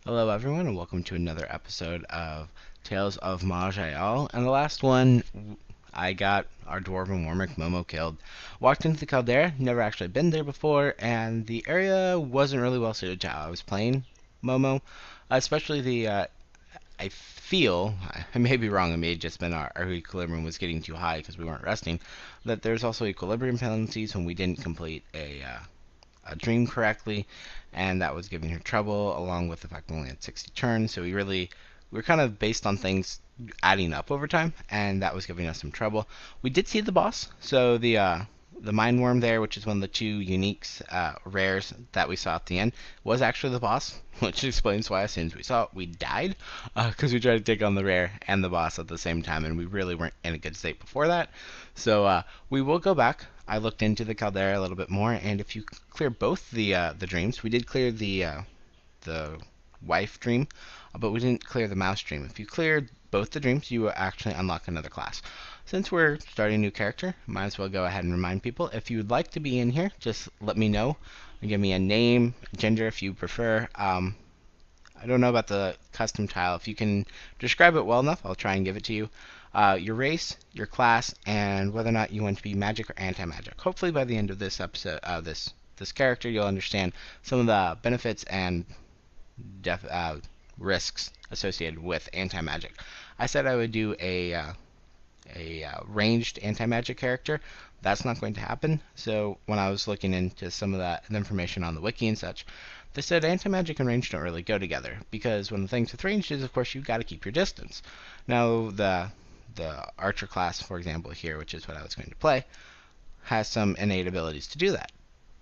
Hello, everyone, and welcome to another episode of Tales of Maj'Eyal. And the last one, I got our dwarven warmick Momo killed. Walked into the caldera, never actually been there before, and the area wasn't really well suited to how I was playing Momo, especially I feel, I may be wrong, it may have just been our equilibrium was getting too high because we weren't resting, that there's also equilibrium penalties when we didn't complete a dream correctly, and that was giving her trouble, along with the fact we only had 60 turns. So we were kind of based on things adding up over time, and that was giving us some trouble. We did see the boss, so the mind worm there, which is one of the two uniques, rares that we saw at the end, was actually the boss, which explains why as soon as we saw it, we died, because we tried to take on the rare and the boss at the same time, and we really weren't in a good state before that. So we will go back. I looked into the caldera a little bit more, and if you clear both the dreams, we did clear the wife dream, but we didn't clear the mouse dream. If you cleared both the dreams, you will actually unlock another class. Since we're starting a new character, might as well go ahead and remind people. If you would like to be in here, just let me know. Give me a name, gender if you prefer. I don't know about the custom tile. If you can describe it well enough, I'll try and give it to you. Your race, your class, and whether or not you want to be magic or anti-magic. Hopefully, by the end of this episode, this character, you'll understand some of the benefits and risks associated with anti-magic. I said I would do a ranged anti-magic character. That's not going to happen. So when I was looking into some of the information on the wiki and such, they said anti-magic and range don't really go together, because one of the things with ranged is, of course, you've got to keep your distance. Now, the archer class, for example, here, which is what I was going to play, has some innate abilities to do that.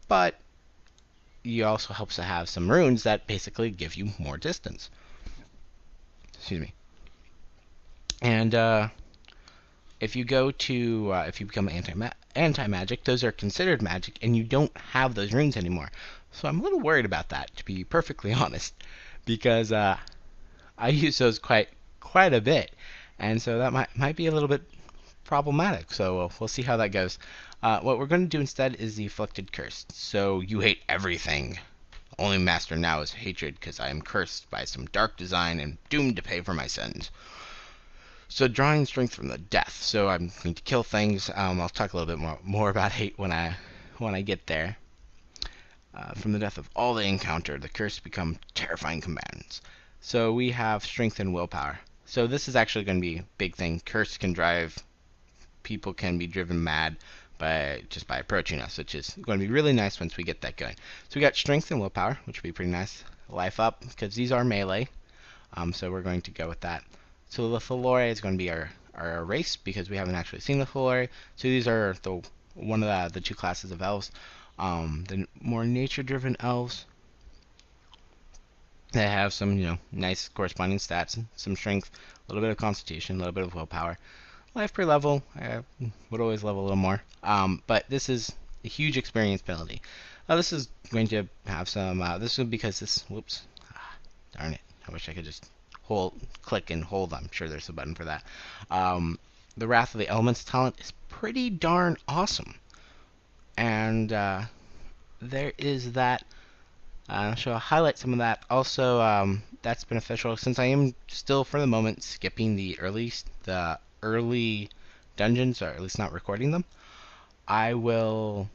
But you also helps to have some runes that basically give you more distance. Excuse me. And if you go to if you become anti-magic, those are considered magic, and you don't have those runes anymore. So I'm a little worried about that, to be perfectly honest, because I use those quite a bit, and so that might be a little bit problematic. So we'll see how that goes. What we're going to do instead is the afflicted curse. So you hate everything. Only master now is hatred, because I am cursed by some dark design and doomed to pay for my sins. So drawing strength from the death. So I'm going to kill things. I'll talk a little bit more about hate when I get there. From the death of all they encounter, the cursed become terrifying combatants. So we have strength and willpower. So this is actually going to be a big thing. Curse can drive, people can be driven mad just by approaching us, which is going to be really nice once we get that going. So we got strength and willpower, which would be pretty nice. Life up, because these are melee. So we're going to go with that. So the Thalore is going to be our race, because we haven't actually seen the Thalore. So these are one of the two classes of elves. The more nature-driven elves, they have some, nice corresponding stats, some strength, a little bit of constitution, a little bit of willpower. Life per level, I would always level a little more. But this is a huge experience penalty. This is going to have some, this is because this, whoops, darn it, I wish I could just click and hold. I'm sure there's a button for that. The Wrath of the Elements talent is pretty darn awesome. And there is that. So I'll highlight some of that. Also, that's beneficial since I am still, for the moment, skipping the early dungeons, or at least not recording them. I will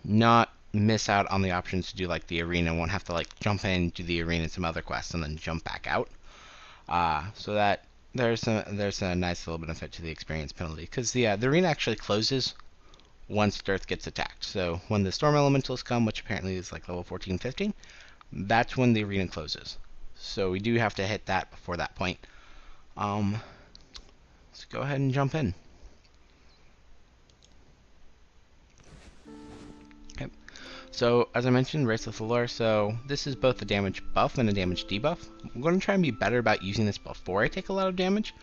not miss out on the options to do like the arena. Won't have to like jump in, do the arena and some other quests, and then jump back out. So that there's a nice little benefit to the experience penalty, because the arena actually closes once Earth gets attacked. So when the storm elementals come, which apparently is like level 14, 15, that's when the arena closes. So we do have to hit that before that point. Let's go ahead and jump in. Okay. So as I mentioned, Race of the Lore. So this is both a damage buff and a damage debuff. I'm going to try and be better about using this before I take a lot of damage.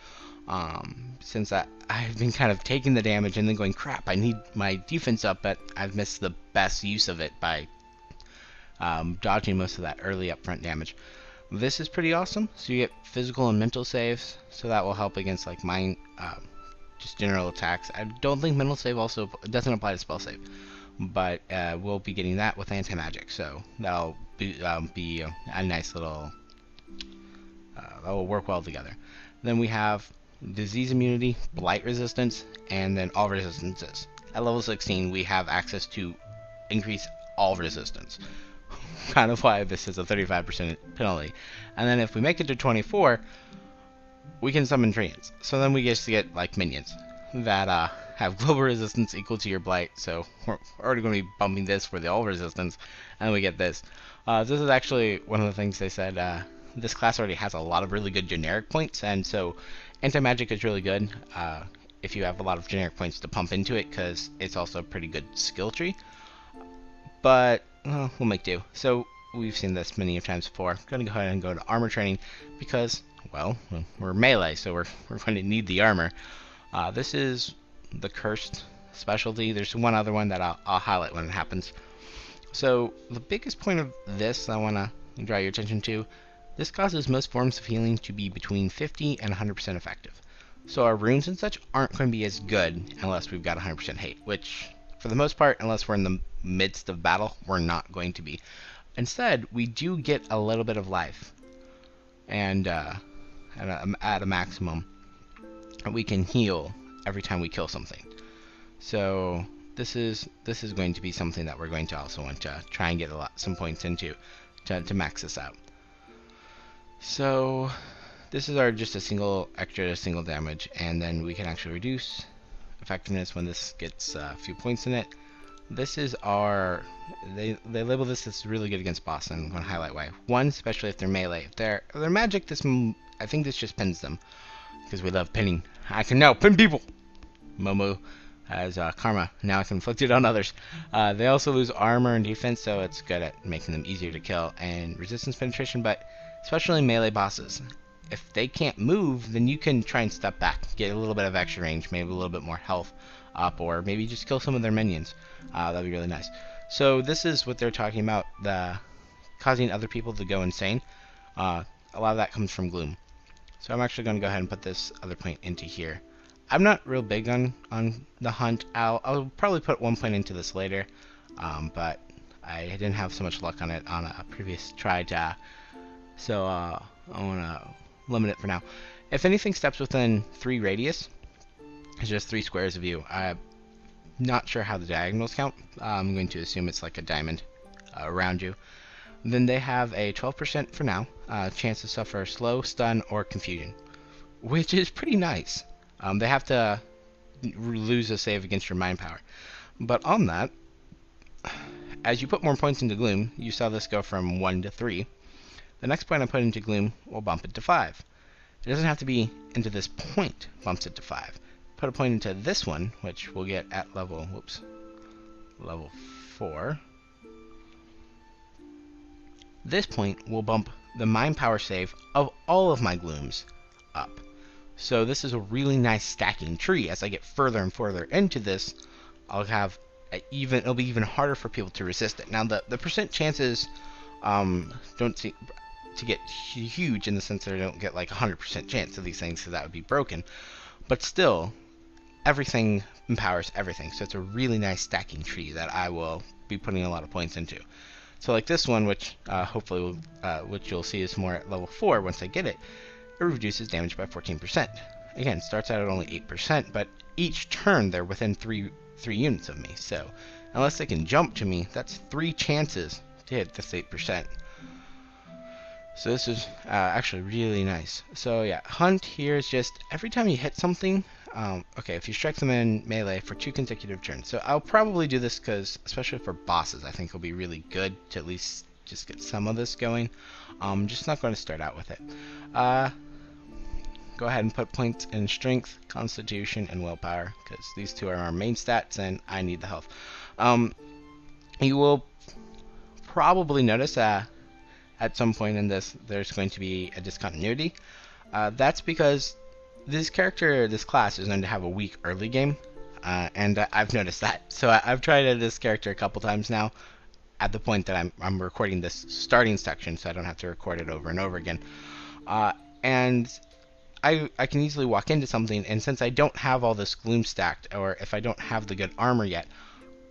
Since I've been kind of taking the damage and then going, crap, I need my defense up, but I've missed the best use of it by dodging most of that early upfront damage. This is pretty awesome. So you get physical and mental saves, so that will help against like just general attacks. I don't think mental save also doesn't apply to spell save, but we'll be getting that with anti-magic, so that'll be a nice little that will work well together. Then we have disease immunity, blight resistance, and then all resistances. At level 16, we have access to increase all resistance. Kind of why this is a 35% penalty. And then if we make it to 24, we can summon treants. So then we just get like minions that have global resistance equal to your blight. So we're already going to be bumping this for the all resistance, and we get this. This is actually one of the things they said. This class already has a lot of really good generic points, and so anti-magic is really good if you have a lot of generic points to pump into it, because it's also a pretty good skill tree. But we'll make do. So we've seen this many times before. Going to go ahead and go to armor training because, well, we're melee, so we're going to need the armor. This is the cursed specialty. There's one other one that I'll highlight when it happens. So the biggest point of this I want to draw your attention to, this causes most forms of healing to be between 50 and 100% effective. So our runes and such aren't going to be as good unless we've got 100% hate, which for the most part, unless we're in the midst of battle, we're not going to be. Instead, we do get a little bit of life, and at a maximum, we can heal every time we kill something. So this is going to be something that we're going to also want to try and get some points into to max this out. So this is our just a single damage, and then we can actually reduce effectiveness when this gets a few points in it. This is our they label this as really good against boss, and I'm going to highlight why. One, especially if they're melee. If they're magic, I think this just pins them because we love pinning. I can now pin people. Momo has karma. Now I can inflict it on others. They also lose armor and defense, so it's good at making them easier to kill, and resistance penetration, but especially melee bosses. If they can't move, then you can try and step back, get a little bit of extra range, maybe a little bit more health up, or maybe just kill some of their minions. That'd be really nice. So this is what they're talking about, the causing other people to go insane. A lot of that comes from gloom. So I'm actually going to go ahead and put this other point into here. I'm not real big on the hunt. I'll probably put one point into this later, but I didn't have so much luck on it on a previous try. So I want to limit it for now. If anything steps within 3 radius, it's just 3 squares of you. I'm not sure how the diagonals count. I'm going to assume it's like a diamond around you. Then they have a 12% for now chance to suffer slow, stun, or confusion, which is pretty nice. They have to lose a save against your mind power. But on that, as you put more points into gloom, you saw this go from 1 to 3. The next point I put into gloom will bump it to 5. It doesn't have to be into this point bumps it to 5. Put a point into this one, which we'll get at level 4. This point will bump the mind power save of all of my glooms up. So this is a really nice stacking tree. As I get further and further into this, I'll have it'll be even harder for people to resist it. Now the percent chances don't seem to get huge in the sense that I don't get like 100% chance of these things, because that would be broken. But still, everything empowers everything, so it's a really nice stacking tree that I will be putting a lot of points into. So like this one, which hopefully which you'll see is more at level 4 once I get it, it reduces damage by 14%. Again, starts out at only 8%, but each turn they're within 3 units of me. So unless they can jump to me, that's 3 chances to hit this 8%. So this is actually really nice. So yeah, hunt here is just every time you hit something. Okay, if you strike them in melee for 2 consecutive turns. So I'll probably do this because, especially for bosses, I think it'll be really good to at least just get some of this going. I'm just not going to start out with it. Go ahead and put points in strength, constitution, and willpower, because these 2 are our main stats and I need the health. You will probably notice at some point in this there's going to be a discontinuity. That's because this class is known to have a weak early game, and I've noticed that. So I've tried this character a couple times now, at the point that I'm recording this starting section, so I don't have to record it over and over again. And I can easily walk into something, and since I don't have all this gloom stacked, or if I don't have the good armor yet,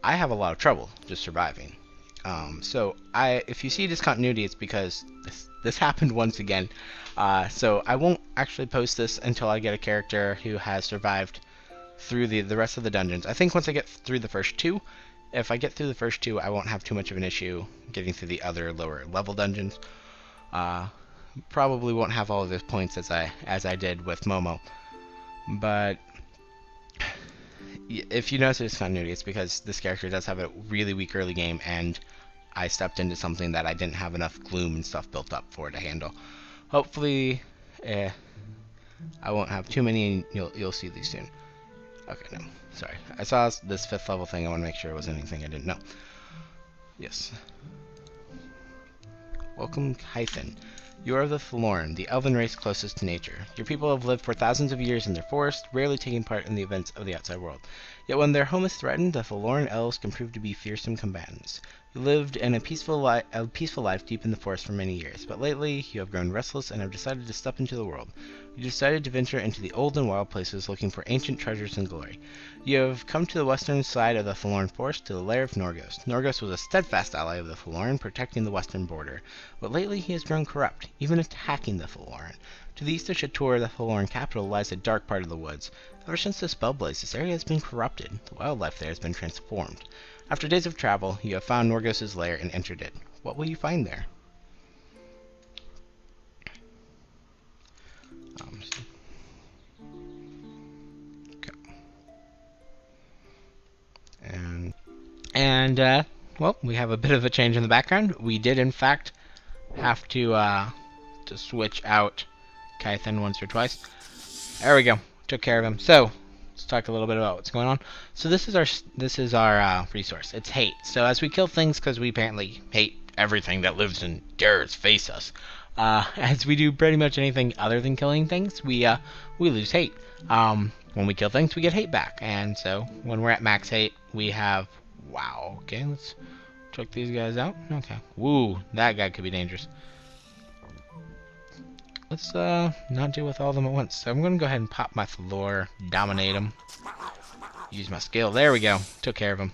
I have a lot of trouble just surviving. So if you see discontinuity, it's because this happened once again. So I won't actually post this until I get a character who has survived through the rest of the dungeons. I think once I get through the first two, if I get through the first two, I won't have too much of an issue getting through the other lower level dungeons. Probably won't have all of those points as I did with Momo, but if you notice discontinuity, it's because this character does have a really weak early game, and I stepped into something that I didn't have enough gloom and stuff built up for to handle. Hopefully, I won't have too many, and you'll see these soon. Okay, no, sorry. I saw this 5th level thing. I want to make sure it wasn't anything I didn't know. Yes. Welcome, Hythen. You are the Thalorn, the elven race closest to nature. Your people have lived for thousands of years in their forest, rarely taking part in the events of the outside world. Yet when their home is threatened, the Thalorn elves can prove to be fearsome combatants. You lived in a peaceful life deep in the forest for many years, but lately you have grown restless and have decided to step into the world. You decided to venture into the old and wild places looking for ancient treasures and glory. You have come to the western side of the Thalorn forest, to the lair of Norgos. Norgos was a steadfast ally of the Thalorn, protecting the western border, but lately he has grown corrupt, even attacking the Thalorn. To the east of Shatur, the Thalorn capital, lies a dark part of the woods. Ever since the spell blaze, this area has been corrupted. The wildlife there has been transformed. After days of travel, you have found Norgos' lair and entered it. What will you find there? Well, we have a bit of a change in the background. We did, in fact, have to switch out Kythen once or twice. There we go. Took care of him. So let's talk a little bit about what's going on. So this is our resource. It's hate. So as we kill things, because we apparently hate everything that lives and dares face us, as we do pretty much anything other than killing things, we lose hate. When we kill things, we get hate back. And so when we're at max hate, we have wow. Okay, let's check these guys out. Okay. Woo, that guy could be dangerous. Let's not deal with all of them at once. So I'm going to go ahead and pop my Thalor, dominate him. Use my skill. There we go. Took care of him.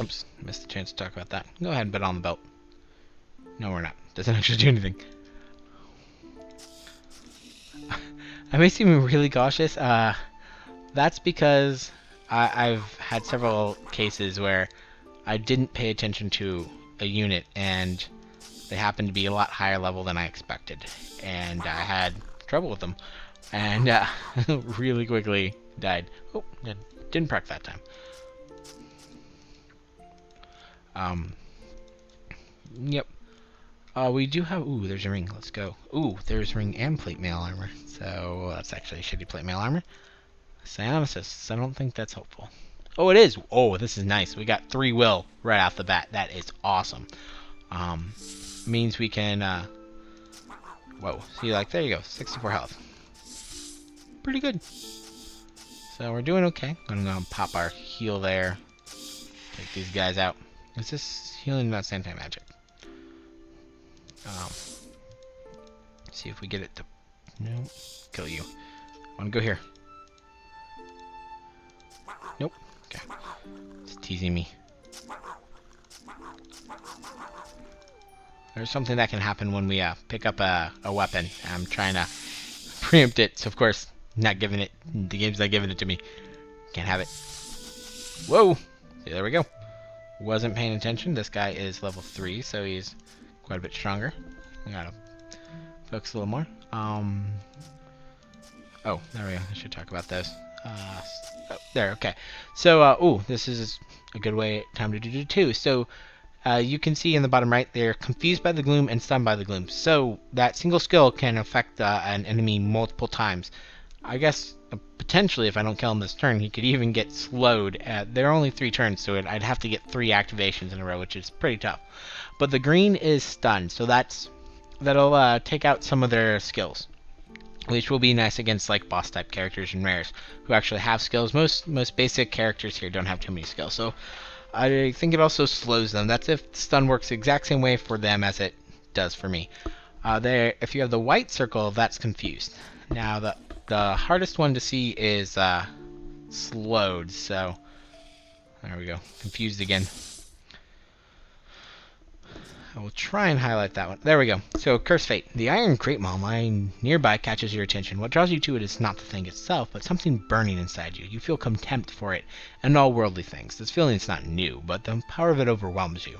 Oops, missed the chance to talk about that. Go ahead and bet on the belt. No, we're not. Doesn't actually do anything. I may seem really cautious. That's because I've had several cases where I didn't pay attention to a unit and they happened to be a lot higher level than I expected, and I had trouble with them, and really quickly died. Oh, didn't proc that time. Yep. We do have. Ooh, there's a ring. Let's go. Ooh, there's ring and plate mail armor. So that's actually shitty plate mail armor. Psionicis. I don't think that's helpful. Oh, it is. Oh, this is nice. We got 3 will right off the bat. That is awesome. Means we can, whoa, see, like, there you go, 64 health. Pretty good. So we're doing okay. I'm gonna pop our heal there. Take these guys out. Is this healing? That's anti-magic. See if we get it to, no, kill you. Wanna go here. Nope, okay. It's teasing me. There's something that can happen when we pick up a weapon. I'm trying to preempt it, so of course, not giving it. The game's not giving it to me. Can't have it. Whoa! See, there we go. Wasn't paying attention. This guy is level 3, so he's quite a bit stronger. I gotta focus a little more. Oh, there we go. I should talk about those. Oh, there, okay. So, ooh, this is a good time to do 2. So, you can see in the bottom right, they're confused by the gloom and stunned by the gloom. So that single skill can affect an enemy multiple times. I guess potentially, if I don't kill him this turn, he could even get slowed. There are only 3 turns, so I'd have to get 3 activations in a row, which is pretty tough. But the green is stunned, so that'll take out some of their skills, which will be nice against like boss type characters and rares who actually have skills. Most basic characters here don't have too many skills, so I think it also slows them. That's if stun works the exact same way for them as it does for me. If you have the white circle, that's confused. Now the hardest one to see is slowed. So there we go, confused again. I will try and highlight that one. There we go. So, Curse Fate. The iron crate mall lying nearby catches your attention. What draws you to it is not the thing itself, but something burning inside you. You feel contempt for it and all worldly things. This feeling is not new, but the power of it overwhelms you.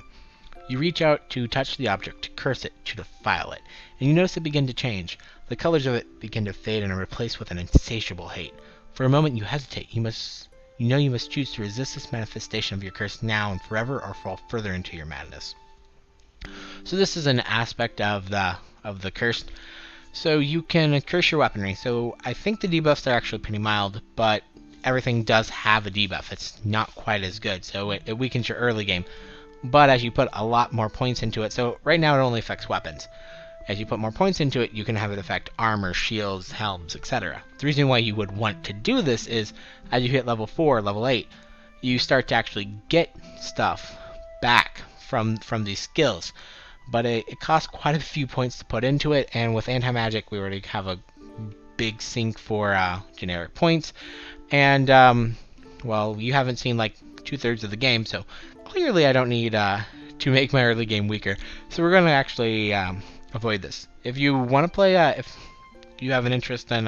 You reach out to touch the object, to curse it, to defile it, and you notice it begin to change. The colors of it begin to fade and are replaced with an insatiable hate. For a moment you hesitate. You know you must choose to resist this manifestation of your curse now and forever, or fall further into your madness. So this is an aspect of the curse. So you can curse your weaponry. So I think the debuffs are actually pretty mild, but everything does have a debuff. It's not quite as good, so it weakens your early game. But as you put a lot more points into it, so right now it only affects weapons. As you put more points into it, you can have it affect armor, shields, helms, etc. The reason why you would want to do this is, as you hit level 4, level 8, you start to actually get stuff back from these skills. But it costs quite a few points to put into it, and with anti-magic we already have a big sink for generic points. And, well, you haven't seen like 2/3 of the game, so clearly I don't need to make my early game weaker. So we're going to actually avoid this. If you want to play, if you have an interest in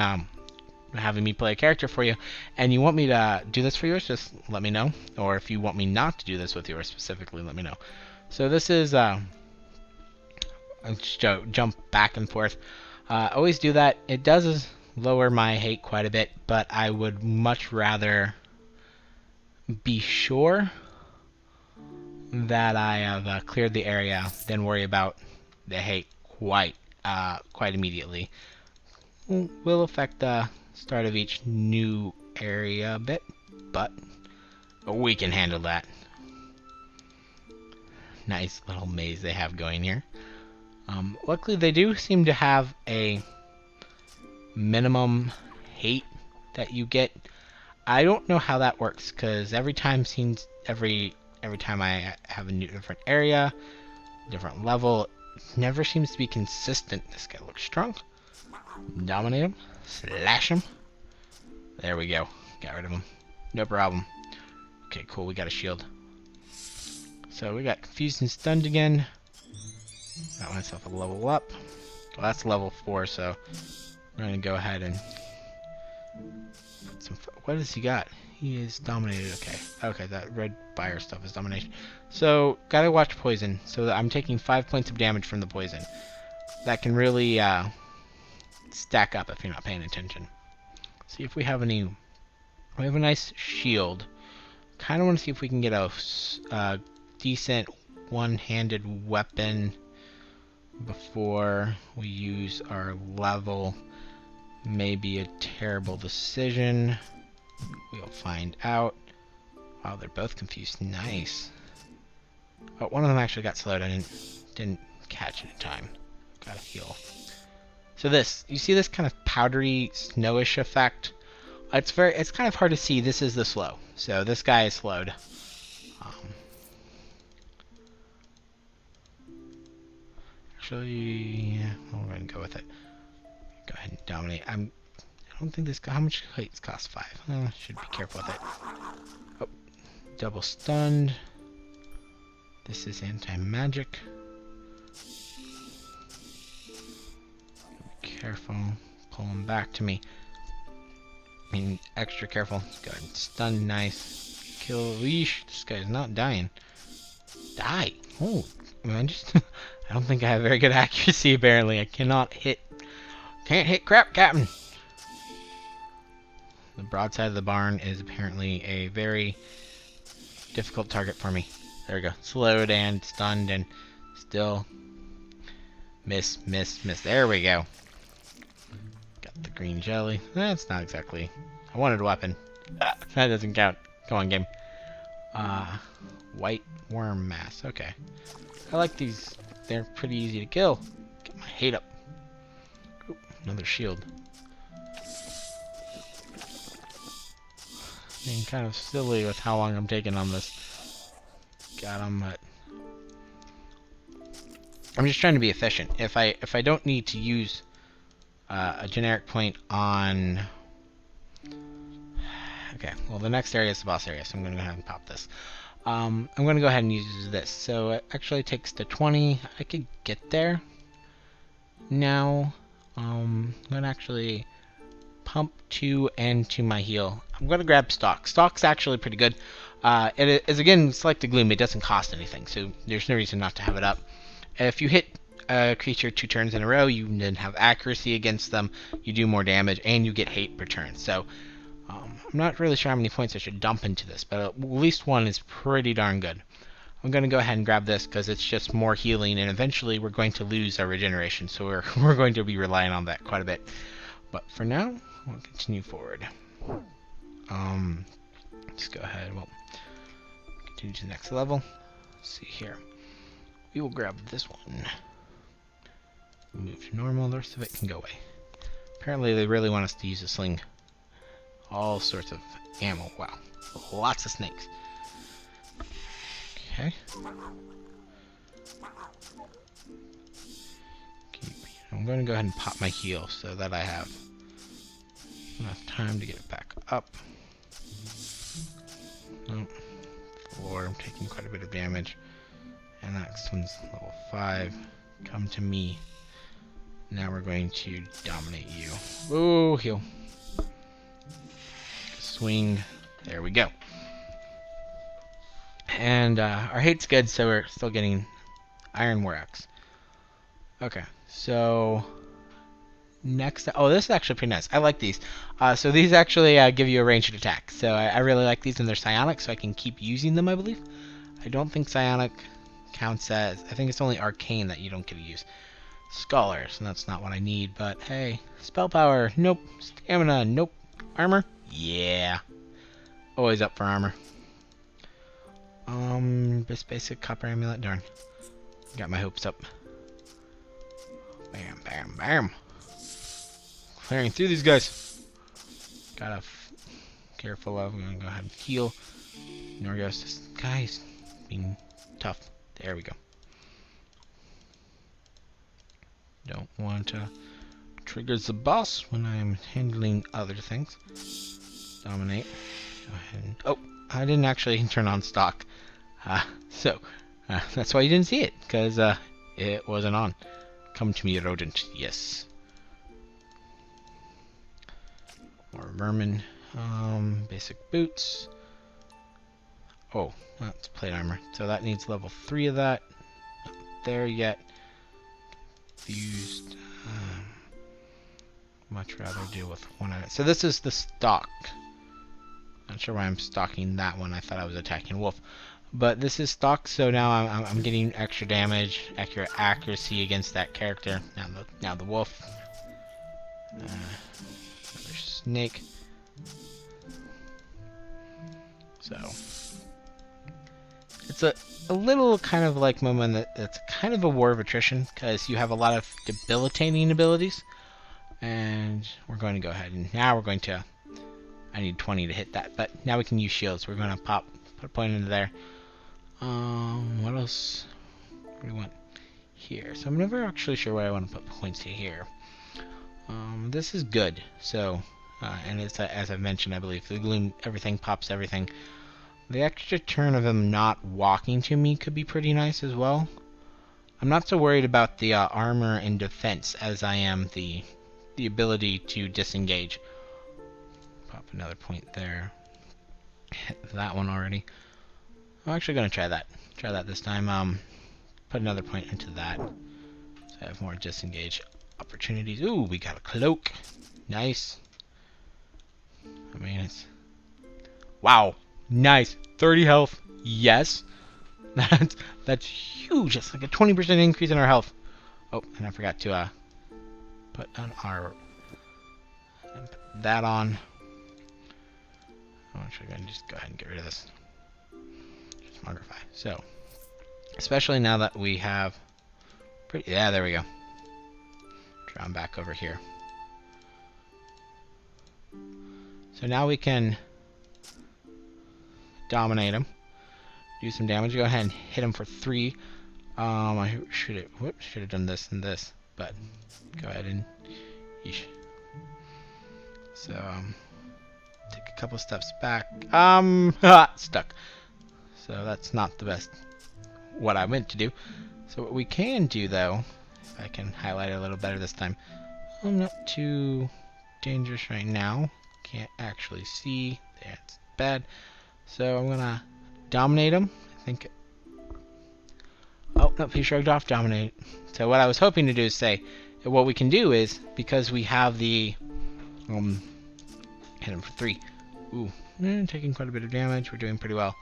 having me play a character for you, and you want me to do this for yours, just let me know. Or if you want me not to do this with yours specifically, let me know. So this is, I'll just jump back and forth. Always do that. It does lower my hate quite a bit, but I would much rather be sure that I have cleared the area than worry about the hate quite immediately. Will affect the start of each new area a bit, but we can handle that. Nice little maze they have going here. Luckily they do seem to have a minimum hate that you get. I don't know how that works, because every time I have a new different area, different level, it never seems to be consistent. This guy looks strong. Dominate him. Slash him. There we go. Got rid of him. No problem. Okay, cool. We got a shield. So we got confused and stunned again. Got myself a level up. Well, that's level 4, so we're going to go ahead and put some... What has he got? He is dominated. Okay, that red fire stuff is domination. So, gotta watch poison. So I'm taking 5 points of damage from the poison. That can really stack up if you're not paying attention. See if we have any... We have a nice shield. Kind of want to see if we can get a decent one-handed weapon before we use our level. Maybe a terrible decision. We'll find out. Wow, they're both confused. Nice. Oh, one of them actually got slowed. I didn't catch it in time. Gotta heal. So this, you see this kind of powdery, snowish effect? It's kind of hard to see. This is the slow. So this guy is slowed. Actually, yeah, we're gonna go with it. Go ahead and dominate. I don't think this guy. How much heights cost? 5. Should be careful with it. Oh, double stunned. This is anti-magic. Be careful. Pull him back to me. I mean, extra careful. Go ahead and stun. Nice. Kill. Leash. This guy's not dying. Die. Oh, man, just. I don't think I have very good accuracy. Apparently, I cannot hit. Can't hit crap, Captain. The broadside of the barn is apparently a very difficult target for me. There we go. Slowed and stunned and still miss. There we go. Got the green jelly. That's not exactly... I wanted a weapon. That doesn't count. Come on, game. White worm mass. Okay. I like these. They're pretty easy to kill. Get my hate up. Ooh, another shield. Being kind of silly with how long I'm taking on this. Got him, but I'm just trying to be efficient. If I don't need to use a generic point on... Okay, well the next area is the boss area, so I'm going to go ahead and pop this. I'm going to go ahead and use this. So it actually takes to 20. I could get there. Now, I'm going to actually pump 2 and to my heal. I'm going to grab Stock. Stock's actually pretty good. It is, again, Select a Gloom. It doesn't cost anything, so there's no reason not to have it up. If you hit a creature 2 turns in a row, you then have accuracy against them, you do more damage, and you get hate per turn. So, I'm not really sure how many points I should dump into this, but at least 1 is pretty darn good. I'm going to go ahead and grab this because it's just more healing, and eventually we're going to lose our regeneration, so we're going to be relying on that quite a bit. But for now, we'll continue forward. Let's go ahead. Well, continue to the next level. Let's see here. We will grab this one. Move to normal. The rest of it can go away. Apparently, they really want us to use a sling. All sorts of ammo. Wow, lots of snakes. Okay. I'm going to go ahead and pop my heal so that I have enough time to get it back up. Nope. 4. I'm taking quite a bit of damage. And that next one's level 5. Come to me. Now we're going to dominate you. Ooh, heal. Swing. There we go. And our hate's good, so we're still getting Iron War Axe. Okay, so next, oh, this is actually pretty nice. I like these. So these actually give you a ranged attack. So I really like these, and they're psionic, so I can keep using them, I believe. I don't think psionic counts as, I think it's only arcane that you don't get to use. Scholars, and that's not what I need, but hey, spell power, nope. Stamina, nope. Armor, yeah. Always up for armor. Just basic copper amulet, darn. Got my hopes up. Bam, bam, bam. Clearing through these guys. Gotta careful of. I'm gonna go ahead and heal. Norgos, this guy's being tough. There we go. Don't want to trigger the boss when I'm handling other things. Dominate. Go ahead and, oh, I didn't actually turn on stock. That's why you didn't see it, because it wasn't on. Come to me, rodent. Yes. More vermin. Basic boots. Oh, that's plate armor. So that needs level 3 of that. Not there yet. Fused. Much rather deal with one of it. So this is the stock. Not sure why I'm stalking that one. I thought I was attacking wolf. But this is stock, so now I'm getting extra damage, accuracy against that character. Now the wolf. Another snake. So it's a little kind of like moment that's kind of a war of attrition, because you have a lot of debilitating abilities. And we're going to go ahead and now we're going to, I need 20 to hit that, but now we can use shields. We're going to put a point into there. What else? What do we want here? So I'm never actually sure why I want to put points to here. This is good. So, and it's as I've mentioned, I believe the gloom, everything pops everything. The extra turn of him not walking to me could be pretty nice as well. I'm not so worried about the armor and defense as I am the ability to disengage. Pop another point there. Hit that one already. I'm actually going to try that. Try that this time. Put another point into that. So I have more disengage opportunities. Ooh, we got a cloak. Nice. I mean, it's... Wow. Nice. 30 health. Yes. That's huge. It's like a 20% increase in our health. Oh, and I forgot to put on our... Put that on. I'm actually going to just go ahead and get rid of this. Mogrify. So, especially now that we have pretty, yeah, there we go. Draw them back over here. So now we can dominate him, do some damage. Go ahead and hit him for 3. I should have done this and this, but go ahead and yeesh. So take a couple steps back. Stuck. So that's not the best what I meant to do. So what we can do though, if I can highlight it a little better this time. I'm not too dangerous right now. Can't actually see. That's bad. So I'm gonna dominate him. I think. Oh, no, he shrugged off dominate. So what I was hoping to do is say, what we can do is, because we have the hit him for 3. Ooh, taking quite a bit of damage. We're doing pretty well.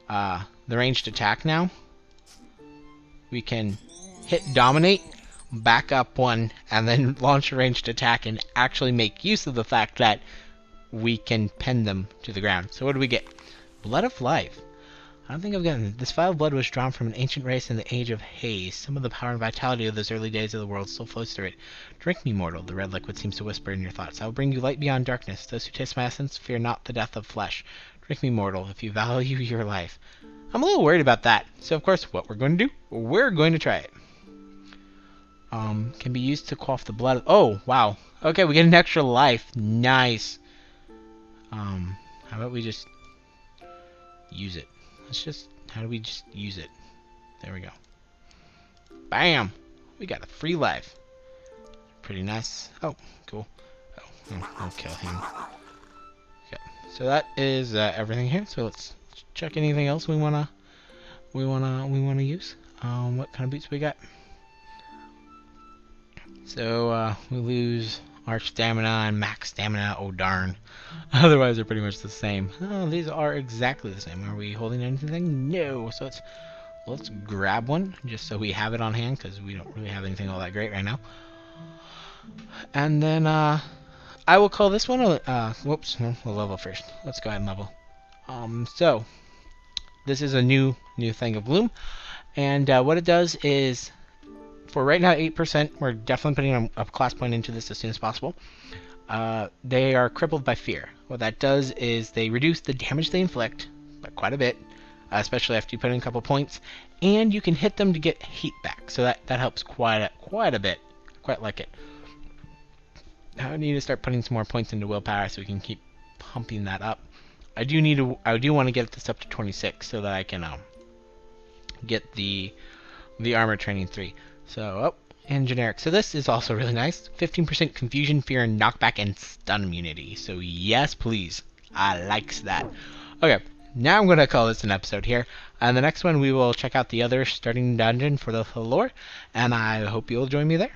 The ranged attack now. We can hit dominate, back up 1, and then launch a ranged attack and actually make use of the fact that we can pin them to the ground. So what do we get? Blood of Life. I don't think I've gotten it. This vial of blood was drawn from an ancient race in the Age of Haze. Some of the power and vitality of those early days of the world still flows through it. Drink me, mortal, the red liquid seems to whisper in your thoughts. I will bring you light beyond darkness. Those who taste my essence fear not the death of flesh. Drink me, mortal, if you value your life. I'm a little worried about that. So, of course, what we're going to do, we're going to try it. Can be used to quaff the blood. Oh, wow. Okay, we get an extra life. Nice. How about we just use it? How do we just use it? There we go. Bam! We got a free life. Pretty nice. Oh, cool. Oh, I'll kill him. Okay, so that is everything here. So let's check anything else we wanna use. What kind of boots we got? So we lose our stamina and max stamina. Oh darn! Otherwise, they're pretty much the same. Oh, these are exactly the same. Are we holding anything? No. So let's grab one just so we have it on hand because we don't really have anything all that great right now. And then I will call this one whoops, no, we'll level first. Let's go ahead and level. So this is a new thing of Bloom, and what it does is, for right now 8%, we're definitely putting a class point into this as soon as possible. They are crippled by fear. What that does is they reduce the damage they inflict by quite a bit, especially after you put in a couple points, and you can hit them to get heat back. So that helps quite a bit. Quite like it. I need to start putting some more points into willpower so we can keep pumping that up. I do want to get this up to 26 so that I can get the armor training 3. So and generic. So this is also really nice. 15% confusion, fear, and knockback and stun immunity. So yes, please. I likes that. Okay, now I'm gonna call this an episode here. And the next one we will check out the other starting dungeon for the lore, and I hope you'll join me there.